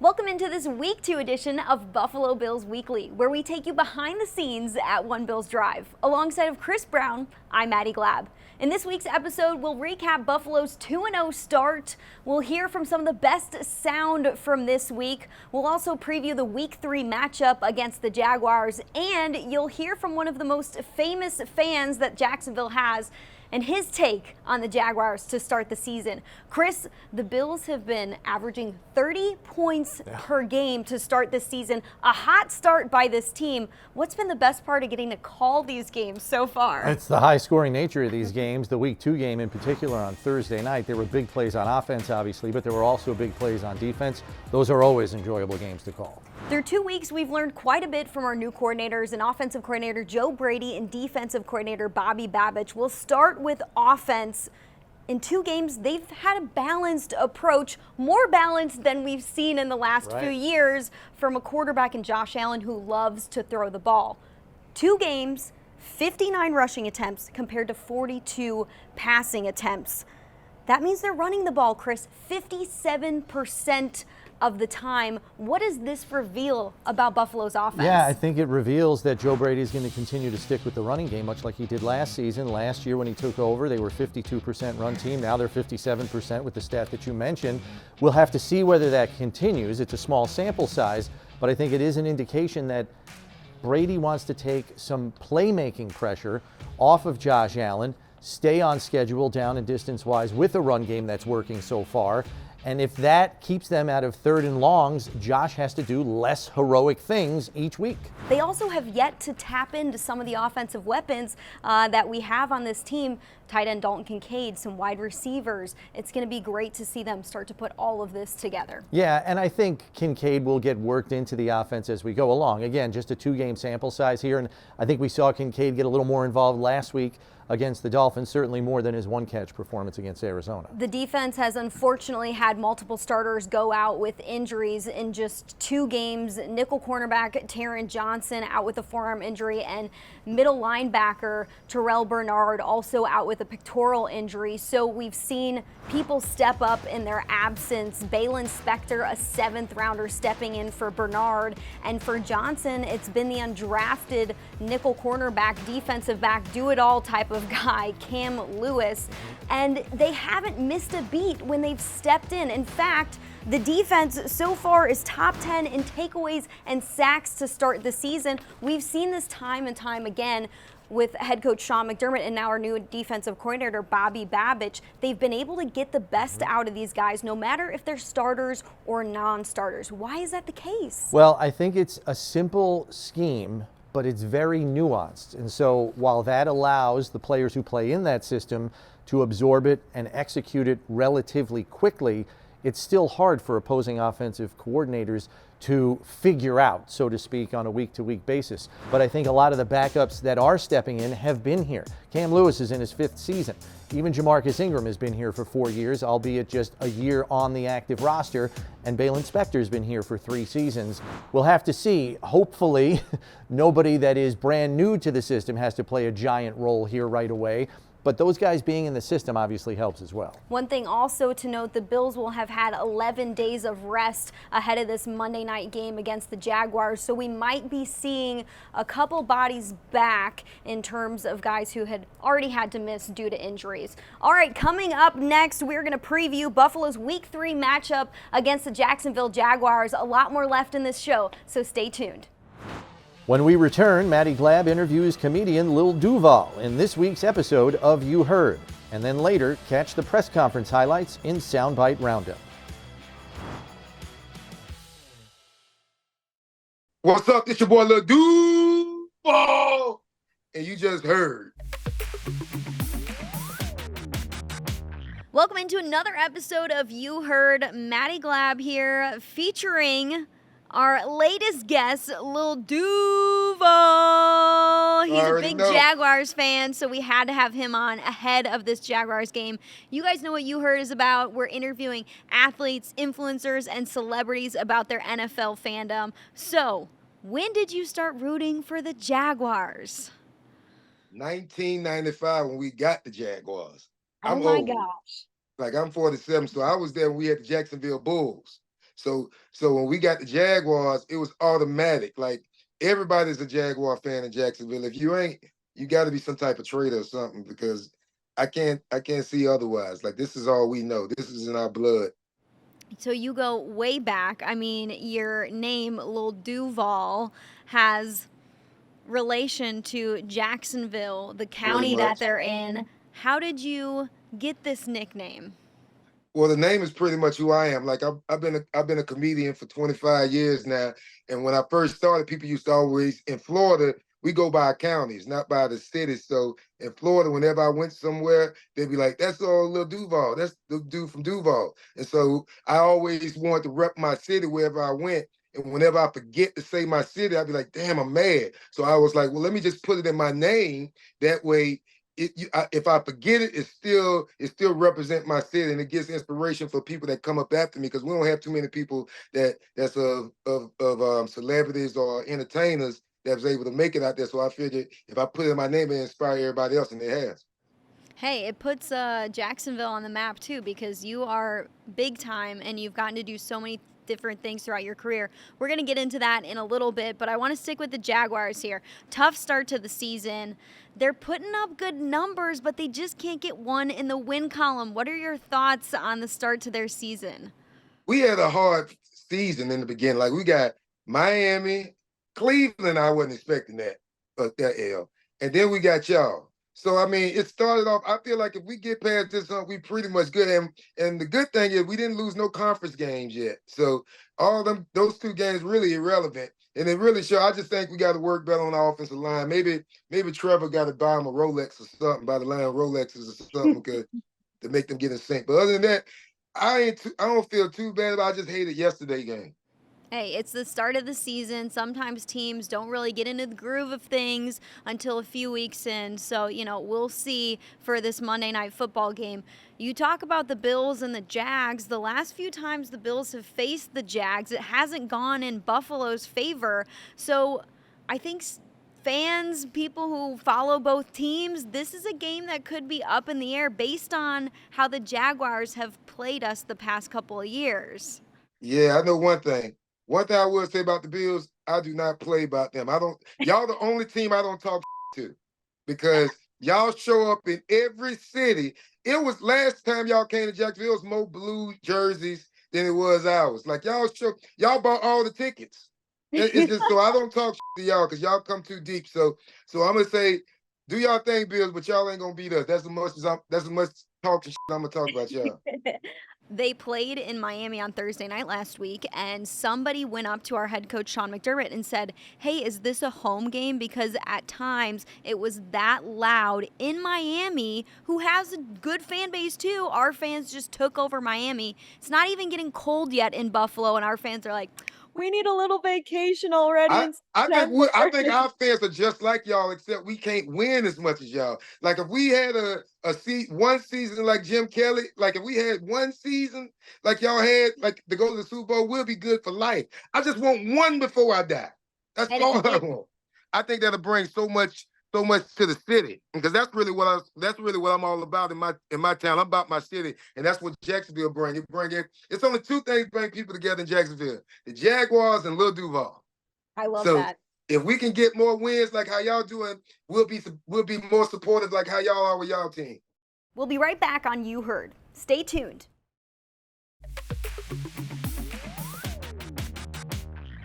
Welcome into this Week 2 edition of Buffalo Bills Weekly, where we take you behind the scenes at One Bills Drive. Alongside of Chris Brown, I'm Maddy Glab. In this week's episode, we'll recap Buffalo's 2-0 start. We'll hear from some of the best sound from this week. We'll also preview the Week 3 matchup against the Jaguars, and you'll hear from one of the most famous fans that Jacksonville has and his take on the Jaguars to start the season. Chris, the Bills have been averaging 30 points per game to start this season. A hot start by this team. What's been the best part of getting to call these games so far? It's the high-scoring nature of these games. The Week 2 game in particular on Thursday night, there were big plays on offense, obviously, but there were also big plays on defense. Those are always enjoyable games to call. Through 2 weeks, we've learned quite a bit from our new coordinators, and offensive coordinator Joe Brady and defensive coordinator Bobby Babich. We'll start with offense. In 2 games, they've had a balanced approach, more balanced than we've seen in the last few years from a quarterback in Josh Allen who loves to throw the ball. 2 games, 59 rushing attempts compared to 42 passing attempts. That means they're running the ball, Chris, 57% of the time. What does this reveal about Buffalo's offense? Yeah, I think it reveals that Joe Brady is going to continue to stick with the running game, much like he did last season. Last year when he took over, they were 52% run team. Now they're 57% with the stat that you mentioned. We'll have to see whether that continues. It's a small sample size, but I think it is an indication that Brady wants to take some playmaking pressure off of Josh Allen, stay on schedule down and distance-wise with a run game that's working so far. And if that keeps them out of 3rd and longs, Josh has to do less heroic things each week. They also have yet to tap into some of the offensive weapons that we have on this team. Tight end Dalton Kincaid, some wide receivers. It's going to be great to see them start to put all of this together. Yeah, and I think Kincaid will get worked into the offense as we go along. Again, just a 2-game sample size here, and I think we saw Kincaid get a little more involved last week against the Dolphins, certainly more than his 1-catch performance against Arizona. The defense has unfortunately had multiple starters go out with injuries in just 2 games. Nickel cornerback Taron Johnson out with a forearm injury, and middle linebacker Terrell Bernard also out with a pectoral injury. So we've seen people step up in their absence. Balin Spector, a 7th rounder, stepping in for Bernard. And for Johnson, it's been the undrafted nickel cornerback, defensive back, do-it-all type of guy, Cam Lewis. And they haven't missed a beat when they've stepped in. In fact, the defense so far is top 10 in takeaways and sacks to start the season. We've seen this time and time again with head coach Sean McDermott and now our new defensive coordinator Bobby Babich. They've been able to get the best out of these guys, no matter if they're starters or non-starters. Why is that the case? Well, I think it's a simple scheme, but it's very nuanced. And so while that allows the players who play in that system to absorb it and execute it relatively quickly, it's still hard for opposing offensive coordinators to figure out, so to speak, on a week-to-week basis. But I think a lot of the backups that are stepping in have been here. Cam Lewis is in his 5th season. Even Jamarcus Ingram has been here for 4 years, albeit just a year on the active roster. And Balin Spector's been here for 3 seasons. We'll have to see. Hopefully, nobody that is brand new to the system has to play a giant role here right away. But those guys being in the system obviously helps as well. One thing also to note, the Bills will have had 11 days of rest ahead of this Monday night game against the Jaguars. So we might be seeing a couple bodies back in terms of guys who had already had to miss due to injuries. All right, coming up next, we're going to preview Buffalo's Week 3 matchup against the Jacksonville Jaguars. A lot more left in this show, so stay tuned. When we return, Maddy Glab interviews comedian Lil Duvall in this week's episode of You Heard. And then later, catch the press conference highlights in Soundbite Roundup. What's up? It's your boy Lil Duvall, and you just heard. Welcome into another episode of You Heard. Maddy Glab here, featuring our latest guest, Lil Duvall. He's a big Jaguars fan, so we had to have him on ahead of this Jaguars game. You guys know what You Heard is about. We're interviewing athletes, influencers, and celebrities about their NFL fandom. So, when did you start rooting for the Jaguars? 1995 when we got the Jaguars. Oh my gosh. Like, I'm 47, so I was there when we had the Jacksonville Bulls. So when we got the Jaguars, it was automatic. Like everybody's a Jaguar fan in Jacksonville. If you ain't, you got to be some type of traitor or something because I can't see otherwise. Like this is all we know. This is in our blood. So you go way back. I mean, your name, Lil Duvall, has relation to Jacksonville, the county that they're in. How did you get this nickname? Well, the name is pretty much who I am. Like I've been a comedian for 25 years now, and when I first started, people used to always in Florida. We go by counties, not by the cities. So in Florida, whenever I went somewhere, they'd be like, "That's all Lil Duval. That's the dude from Duval." And so I always wanted to rep my city wherever I went. And whenever I forget to say my city, I'd be like, "Damn, I'm mad." So I was like, "Well, let me just put it in my name. That way, if I forget it, it still represent my city, and it gives inspiration for people that come up after me because we don't have too many people that's of celebrities or entertainers that was able to make it out there. So I figured if I put in my name, it inspire everybody else, and it has. Hey, it puts Jacksonville on the map too because you are big time and you've gotten to do so many different things throughout your career. We're going to get into that in a little bit, but I want to stick with the Jaguars here. Tough start to the season. They're putting up good numbers, but they just can't get one in the win column. What are your thoughts on the start to their season? We had a hard season in the beginning. Like we got Miami, Cleveland. I wasn't expecting that L, and then we got y'all. So I mean, it started off. I feel like if we get past this, we pretty much good. And the good thing is we didn't lose no conference games yet. So all those two games really irrelevant. And it really show. I just think we got to work better on the offensive line. Maybe Trevor got to buy him a Rolex or something, buy the line of Rolexes or something, to make them get in sync. But other than that, I don't feel too bad. I just hated yesterday game. Hey, it's the start of the season. Sometimes teams don't really get into the groove of things until a few weeks in. So, we'll see for this Monday Night Football game. You talk about the Bills and the Jags. The last few times the Bills have faced the Jags, it hasn't gone in Buffalo's favor. So I think fans, people who follow both teams, this is a game that could be up in the air based on how the Jaguars have played us the past couple of years. Yeah, I know one thing. One thing I will say about the Bills, I do not play about them. I don't. Y'all the only team I don't talk to because y'all show up in every city. It was last time y'all came to Jacksonville, it was more blue jerseys than it was ours. Like y'all bought all the tickets. It's just so I don't talk to y'all because y'all come too deep. So I'm gonna say, do y'all thing, Bills, but y'all ain't gonna beat us. That's as much talking shit I'm gonna talk about y'all. They played in Miami on Thursday night last week, and somebody went up to our head coach, Sean McDermott, and said, "Hey, is this a home game?" Because at times it was that loud in Miami, who has a good fan base too. Our fans just took over Miami. It's not even getting cold yet in Buffalo, and our fans are like, "We need a little vacation already." I think our fans are just like y'all, except we can't win as much as y'all. Like if we had one season like Jim Kelly, like if we had one season like y'all had, like to go to the Super Bowl, we'll be good for life. I just want one before I die. That's all I want. I think that'll bring so much to the city because that's really what I'm all about in my town. I'm about my city, and that's what Jacksonville bring. It's only two things bring people together in Jacksonville: the Jaguars and Lil Duvall. I love So that. if we can get more wins like how y'all doing, we'll be more supportive like how y'all are with y'all team. We'll be right back on You Heard. Stay tuned.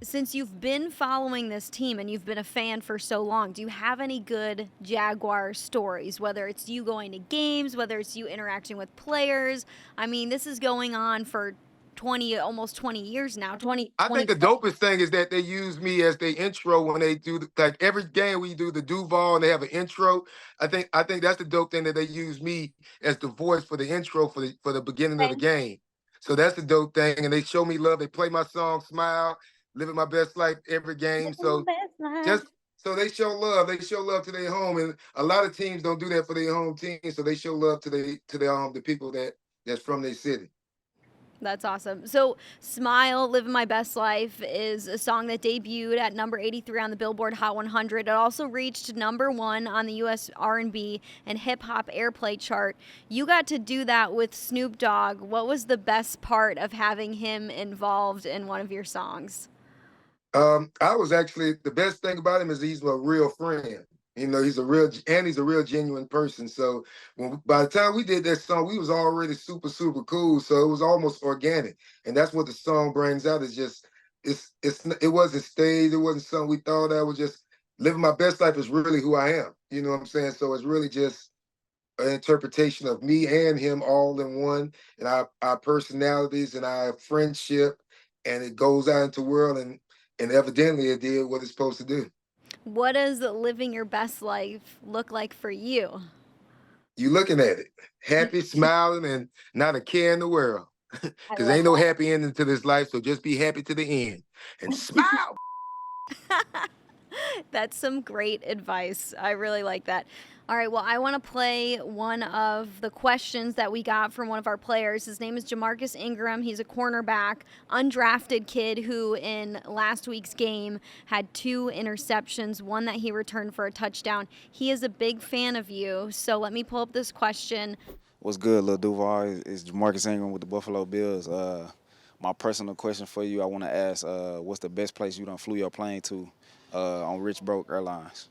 Since you've been following this team and you've been a fan for so long, do you have any good Jaguar stories? Whether it's you going to games, whether it's you interacting with players. I mean, this is going on for almost 20 years now. I think the dopest thing is that they use me as the intro when they do like every game we do the Duval and they have an intro. I think that's the dope thing that they use me as the voice for the intro for the beginning of the game. So that's the dope thing, and they show me love. They play my song, Smile, Living My Best Life every game. So they show love. They show love to their home, and a lot of teams don't do that for their home team. So they show love to the people that's from their city. That's awesome. So Smile, Living My Best Life is a song that debuted at number 83 on the Billboard Hot 100. It also reached number 1 on the U.S. R&B and hip hop airplay chart. You got to do that with Snoop Dogg. What was the best part of having him involved in one of your songs? I was actually, the best thing about him is he's a real friend. You know, he's a real genuine person. So by the time we did that song, we was already super, super cool. So it was almost organic. And that's what the song brings out, is just, it wasn't staged. It wasn't something we thought of. It was just living my best life is really who I am. You know what I'm saying? So it's really just an interpretation of me and him all in one, and our personalities and our friendship. And it goes out into the world, and evidently it did what it's supposed to do. What does living your best life look like for you? You looking at it, happy, smiling, and not a care in the world. I Because love ain't no that. happy ending to this life, so just be happy to the end and smile. That's some great advice. I really like that. All right, well, I want to play one of the questions that we got from one of our players. His name is Jamarcus Ingram. He's a cornerback, undrafted kid who in last week's game had 2 interceptions, one that he returned for a touchdown. He is a big fan of you, so let me pull up this question. What's good, Lil Duvall? It's Jamarcus Ingram with the Buffalo Bills. My personal question for you, I want to ask, what's the best place you done flew your plane to on Rich Broke Airlines?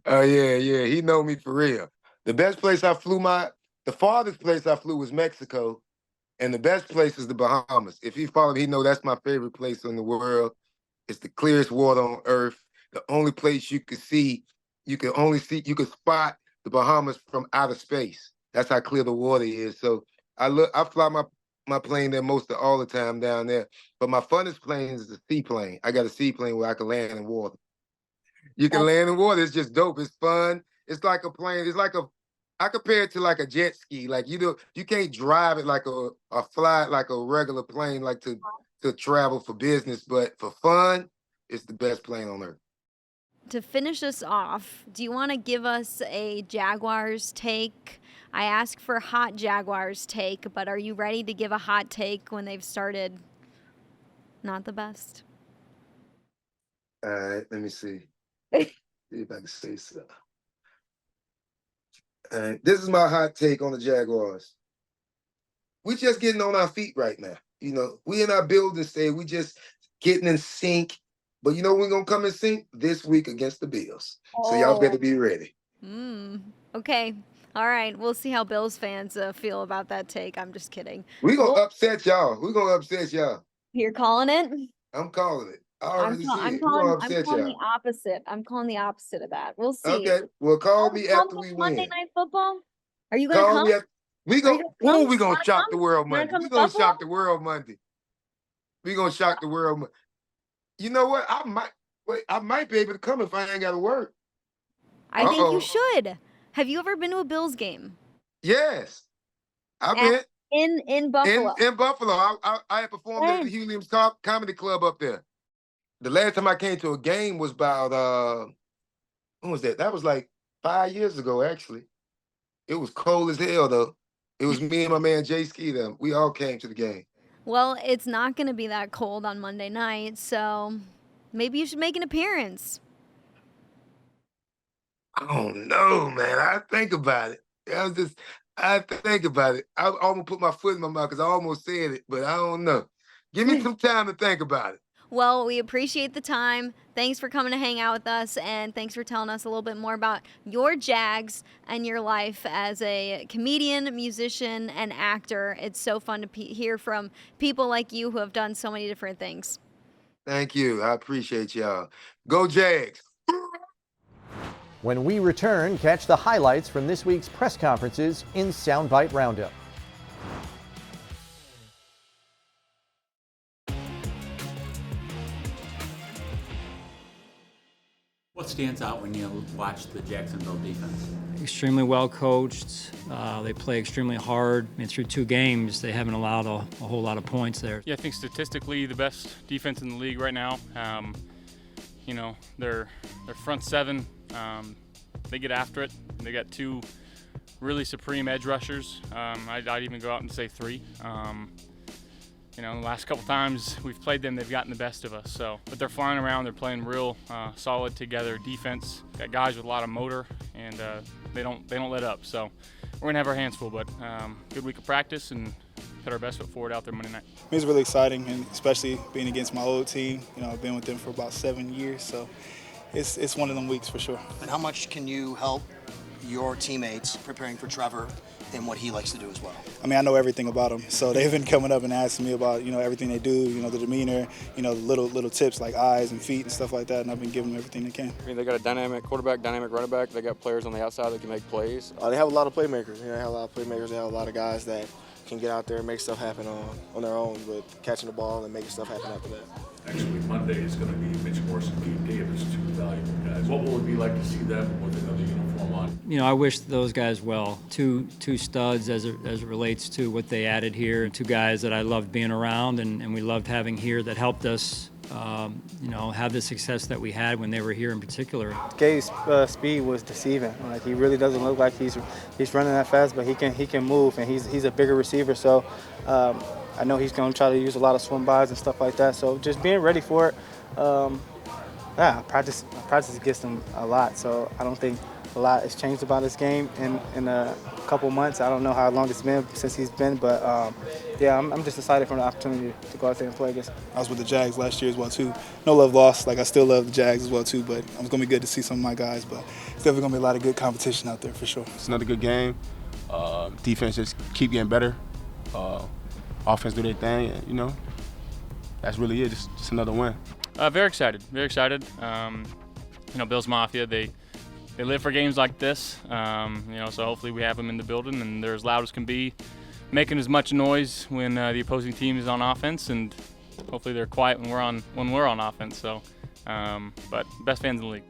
Oh yeah, he know me for real. The best place I flew the farthest place I flew was Mexico, and the best place is the Bahamas. If you follow me, he know that's my favorite place in the world. It's the clearest water on earth. The only place you can spot the Bahamas from outer space. That's how clear the water is. So I fly my plane there most of all the time down there. But my funnest plane is the seaplane. I got a seaplane where I can land in water. You can land in water. It's just dope. It's fun. It's like a plane. I compare it to like a jet ski. Like you can't drive it like fly it like a regular plane, like to travel for business, but for fun, it's the best plane on earth. To finish us off, do you want to give us a Jaguars take? I ask for hot Jaguars take, but are you ready to give a hot take when they've started not the best? All right, let me see. See if I can say so. All right, this is my hot take on the Jaguars. We're just getting on our feet right now. You know, we in our building stage. We just getting in sync. But you know we're going to come in sync this week against the Bills. So y'all better be ready. Okay. All right. We'll see how Bills fans feel about that take. I'm just kidding. We're going to upset y'all. We're going to upset y'all. You're calling it? I'm calling it. I'm calling the opposite. I'm calling the opposite of that. We'll see. Okay. Well, call me after we win. Monday Night Football? Are you going to come? We going to shock the world Monday. We're going to shock the world Monday. We're going to shock the world. You know what? I might be able to come if I ain't got to work. I think you should. Have you ever been to a Bills game? Yes. I've been. In Buffalo. In Buffalo. I had performed at the Helium's Comedy Club up there. The last time I came to a game was about, when was that? That was like 5 years ago, actually. It was cold as hell, though. It was me and my man Jay Ski, them. We all came to the game. Well, it's not going to be that cold on Monday night, so maybe you should make an appearance. I don't know, man. I think about it. I think about it. I almost put my foot in my mouth because I almost said it, but I don't know. Give me some time to think about it. Well, we appreciate the time. Thanks for coming to hang out with us, and thanks for telling us a little bit more about your Jags and your life as a comedian, musician, and actor. It's so fun to hear from people like you who have done so many different things. Thank you. I appreciate y'all. Go Jags. When we return, catch the highlights from this week's press conferences in Soundbite Roundup. What stands out when you watch the Jacksonville defense? Extremely well coached. They play extremely hard. Through 2 games, they haven't allowed a whole lot of points there. Yeah, I think statistically the best defense in the league right now. You know, their front 7, they get after it. They got 2 really supreme edge rushers. I'd even go out and say 3. You know, the last couple times we've played them, they've gotten the best of us. So, but they're flying around. They're playing real solid together defense. Got guys with a lot of motor, and they don't let up. So, we're gonna have our hands full. But good week of practice and put our best foot forward out there Monday night. It was really exciting, and especially being against my old team. You know, I've been with them for about 7 years, so it's one of them weeks for sure. And how much can you help your teammates preparing for Trevor and what he likes to do as well? I mean, I know everything about them, so they've been coming up and asking me about, you know, everything they do, you know, the demeanor, you know, little tips like eyes and feet and stuff like that, and I've been giving them everything they can. I mean, they got a dynamic quarterback, dynamic running back. They got players on the outside that can make plays. They have a lot of playmakers. You know, they have a lot of playmakers. They have a lot of guys that can get out there and make stuff happen on their own, but catching the ball and making stuff happen after that. Actually, Monday is going to be Mitch Morse and Gabe Davis, 2 valuable guys. What will it be like to see them with another uniform on? You know, I wish those guys well. Two studs as it relates to what they added here. 2 guys that I loved being around and we loved having here that helped us, you know, have the success that we had when they were here in particular. Gabe's speed was deceiving. Like, he really doesn't look like he's running that fast, but he can move, and he's a bigger receiver. So I know he's going to try to use a lot of swim bys and stuff like that. So just being ready for it. Practice against him a lot. So I don't think a lot has changed about his game in a couple months. I don't know how long it's been since he's been, but yeah, I'm just excited for the opportunity to go out there and play against him. I was with the Jags last year as well too. No love lost. Like, I still love the Jags as well too, but it's gonna be good to see some of my guys. But it's definitely gonna be a lot of good competition out there for sure. It's another good game. Defense just keep getting better. Offense do their thing, and, you know, that's really it. Just another win. Very excited. Very excited. You know, Bills Mafia, they live for games like this. You know, so hopefully we have them in the building and they're as loud as can be, making as much noise when the opposing team is on offense, and hopefully they're quiet when we're on offense. So, but best fans in the league.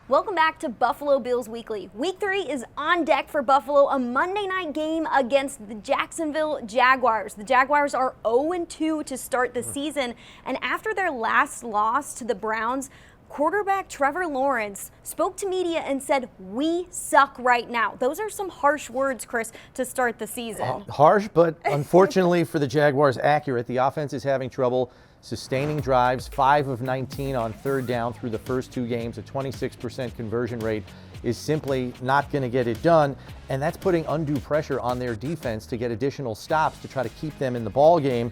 Welcome back to Buffalo Bills Weekly. Week 3 is on deck for Buffalo, a Monday night game against the Jacksonville Jaguars. The Jaguars are 0-2 to start the season, and after their last loss to the Browns, quarterback Trevor Lawrence spoke to media and said, "We suck right now." Those are some harsh words, Chris, to start the season. Harsh, but unfortunately for the Jaguars, accurate. The offense is having trouble sustaining drives. 5 of 19 on 3rd down through the first 2 games. A 26% conversion rate is simply not going to get it done, and that's putting undue pressure on their defense to get additional stops to try to keep them in the ball game.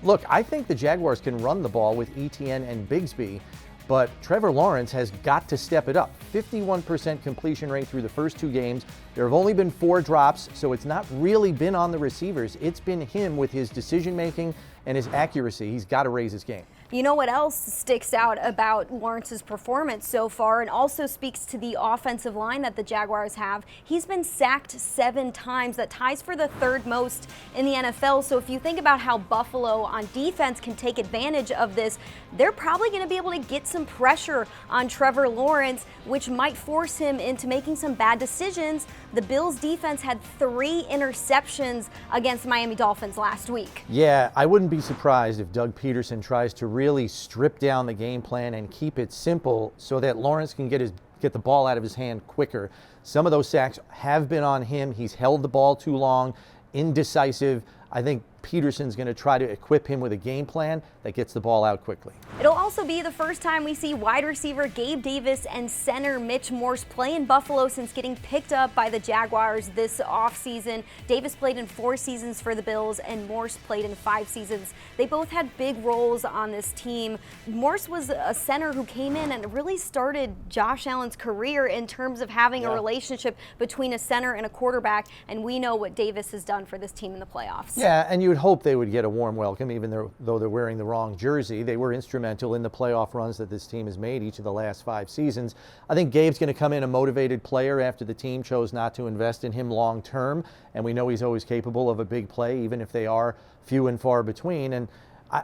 Look, I think the Jaguars can run the ball with Etienne and Bigsby, but Trevor Lawrence has got to step it up. 51% completion rate through the first 2 games. There have only been 4 drops, so it's not really been on the receivers. It's been him with his decision-making and his accuracy. He's got to raise his game. You know what else sticks out about Lawrence's performance so far and also speaks to the offensive line that the Jaguars have? He's been sacked 7 times. That ties for the 3rd most in the NFL. So if you think about how Buffalo on defense can take advantage of this, they're probably going to be able to get some pressure on Trevor Lawrence, which might force him into making some bad decisions. The Bills defense had 3 interceptions against the Miami Dolphins last week. Yeah, I wouldn't be surprised if Doug Peterson tries to really strip down the game plan and keep it simple so that Lawrence can get the ball out of his hand quicker. Some of those sacks have been on him. He's held the ball too long, indecisive. I think Peterson's going to try to equip him with a game plan that gets the ball out quickly. It'll also be the first time we see wide receiver Gabe Davis and center Mitch Morse play in Buffalo since getting picked up by the Jaguars this offseason. Davis played in 4 seasons for the Bills and Morse played in 5 seasons. They both had big roles on this team. Morse was a center who came in and really started Josh Allen's career in terms of having a relationship between a center and a quarterback, and we know what Davis has done for this team in the playoffs. Yeah, and you would hope they would get a warm welcome, even though they're wearing the wrong jersey. They were instrumental in the playoff runs that this team has made each of the last 5 seasons. I think Gabe's going to come in a motivated player after the team chose not to invest in him long term, and we know he's always capable of a big play, even if they are few and far between. And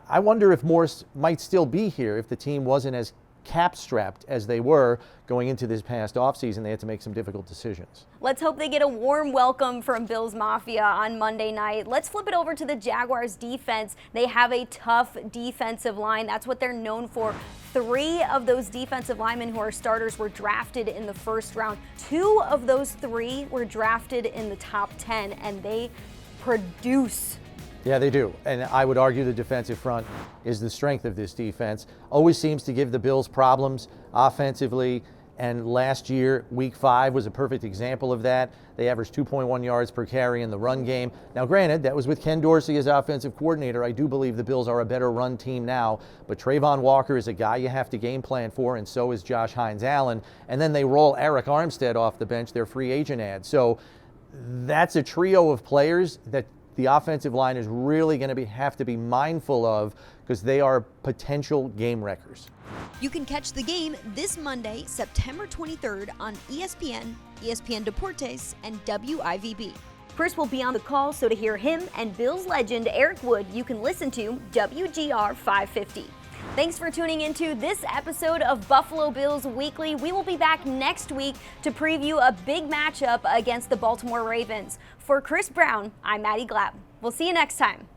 I wonder if Morse might still be here if the team wasn't as cap-strapped as they were going into this past offseason. They had to make some difficult decisions. Let's hope they get a warm welcome from Bills Mafia on Monday night. Let's flip it over to the Jaguars defense. They have a tough defensive line. That's what they're known for. 3 of those defensive linemen who are starters were drafted in the first round. 2 of those 3 were drafted in the top 10, and they produce. Yeah, they do. And I would argue the defensive front is the strength of this defense. Always seems to give the Bills problems offensively. And last year, week 5 was a perfect example of that. They averaged 2.1 yards per carry in the run game. Now, granted, that was with Ken Dorsey as offensive coordinator. I do believe the Bills are a better run team now. But Trayvon Walker is a guy you have to game plan for, and so is Josh Hines-Allen. And then they roll Eric Armstead off the bench, their free agent ad. So that's a trio of players that the offensive line is really going to have to be mindful of, because they are potential game wreckers. You can catch the game this Monday, September 23rd on ESPN, ESPN Deportes, and WIVB. Chris will be on the call, so to hear him and Bills legend Eric Wood, you can listen to WGR 550. Thanks for tuning into this episode of Buffalo Bills Weekly. We will be back next week to preview a big matchup against the Baltimore Ravens. For Chris Brown, I'm Maddy Glab. We'll see you next time.